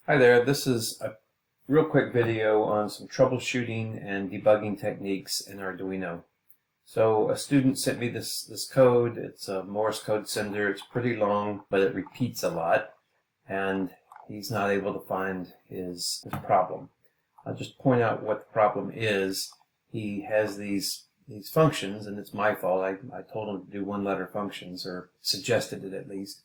Hi there, this is a real quick video on some troubleshooting and debugging techniques in Arduino. So a student sent me this code. It's a Morse code sender. It's pretty long, but it repeats a lot, and he's not able to find his problem. I'll just point out what the problem is. He has these functions, and it's my fault. I told him to do one-letter functions, or suggested it at least.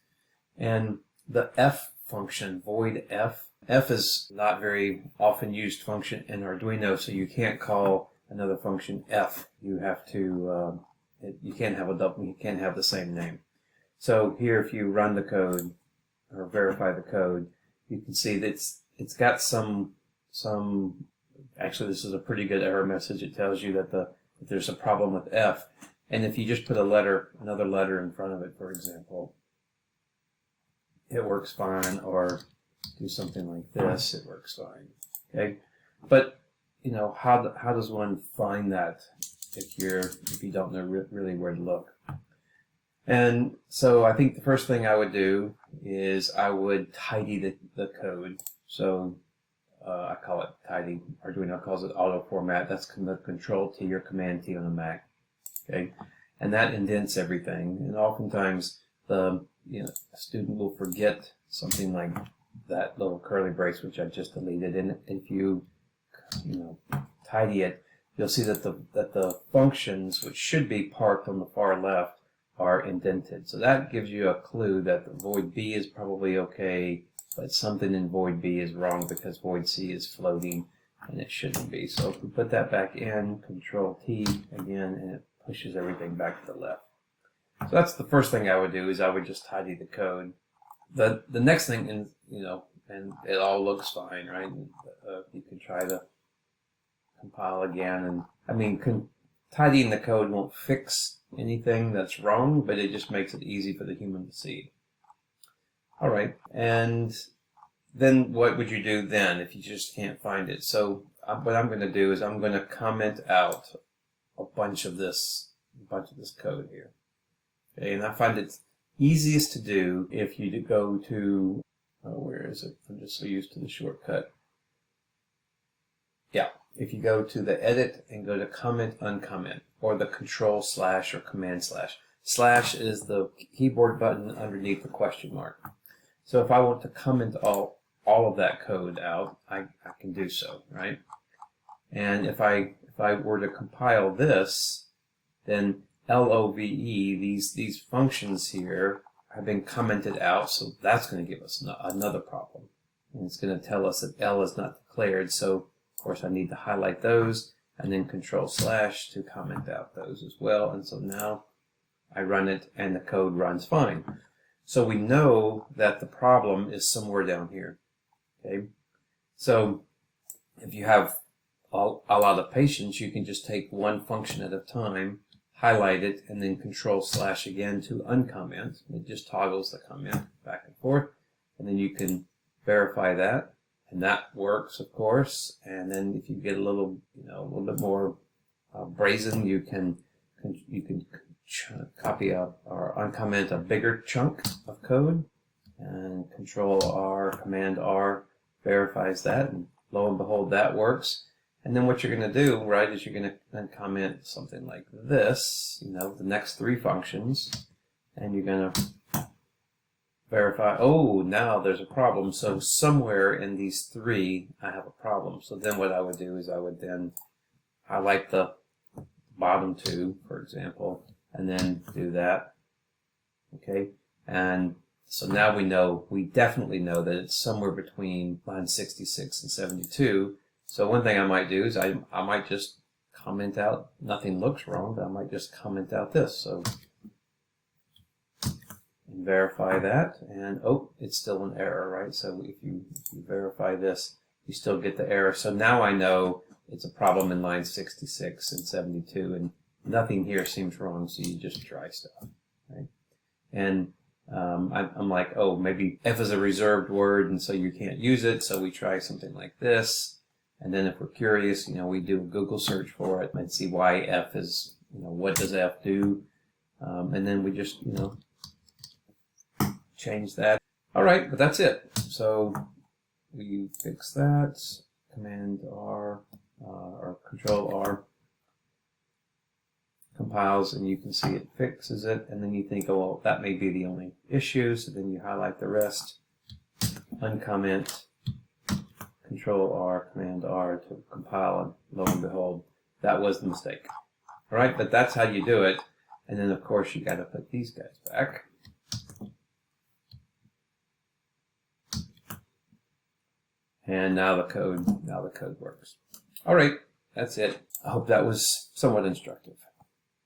And the F function, void F is not very often used function in Arduino, so you can't call another function F. You have to, you can't have the same name. So here, if you run the code or verify the code, you can see that it's got some. Actually, this is a pretty good error message. It tells you that there's a problem with F, and if you just put another letter in front of it, for example, it works fine, or do something like this, it works fine. Okay, but you know, how does one find that if you don't know really where to look? And so I think the first thing I would do is I would tidy the code. So I call it tidy. Arduino calls it auto format. That's the Control T or Command T on a Mac. Okay, and that indents everything. And oftentimes the a student will forget something like that little curly brace, which I just deleted. And if you tidy it, you'll see that the functions, which should be parked on the far left, are indented. So that gives you a clue that the void B is probably okay, but something in void B is wrong because void C is floating and it shouldn't be. So if we put that back in, Control T again, and it pushes everything back to the left. So that's the first thing I would do, is I would just tidy the code. The next thing, and it all looks fine, right? You could try to compile again, and I mean, tidying the code won't fix anything that's wrong, but it just makes it easy for the human to see. All right, and then what would you do then if you just can't find it? So what I'm going to do is I'm going to comment out a bunch of this code here. Okay, and I find it easiest to do if you go to, where is it? I'm just so used to the shortcut. Yeah, if you go to the edit and go to comment, uncomment, or the control / or command /. / is the keyboard button underneath the question mark. So if I want to comment all of that code out, I can do so, right? And if I were to compile this, then LOVE, these functions here have been commented out, so that's going to give us another problem. And it's going to tell us that L is not declared, so of course I need to highlight those, and then Control / to comment out those as well. And so now I run it, and the code runs fine. So we know that the problem is somewhere down here. Okay, so if you have a lot of patience, you can just take one function at a time, highlight it, and then Control / again to uncomment. It just toggles the comment back and forth, and then you can verify that, and that works, of course. And then if you get a little bit more brazen, you can copy or uncomment a bigger chunk of code, and Control R, Command R verifies that, and lo and behold, that works. And then what you're going to do, right, is you're going to then comment something like this, the next three functions, and you're going to verify, oh, now there's a problem. So somewhere in these three, I have a problem. So then what I would do is I would then highlight the bottom two, for example, and then do that. Okay, and so now we definitely know that it's somewhere between line 66 and 72. So one thing I might do is I might just comment out, nothing looks wrong, but I might just comment out this. So and verify that, and oh, it's still an error, right? So if you verify this, you still get the error. So now I know it's a problem in line 66 and 72, and nothing here seems wrong, so you just try stuff, right? And I'm like, oh, maybe F is a reserved word, and so you can't use it, so we try something like this. And then if we're curious, we do a Google search for it and see why F is, what does F do? And then we just, change that. All right, but that's it. So we fix that. Command R or Control R compiles, and you can see it fixes it. And then you think, oh, well, that may be the only issue. So then you highlight the rest, uncomment, Control R, Command R to compile, and lo and behold, that was the mistake. All right, but that's how you do it. And then, of course, you got to put these guys back. And now the code works. All right, that's it. I hope that was somewhat instructive.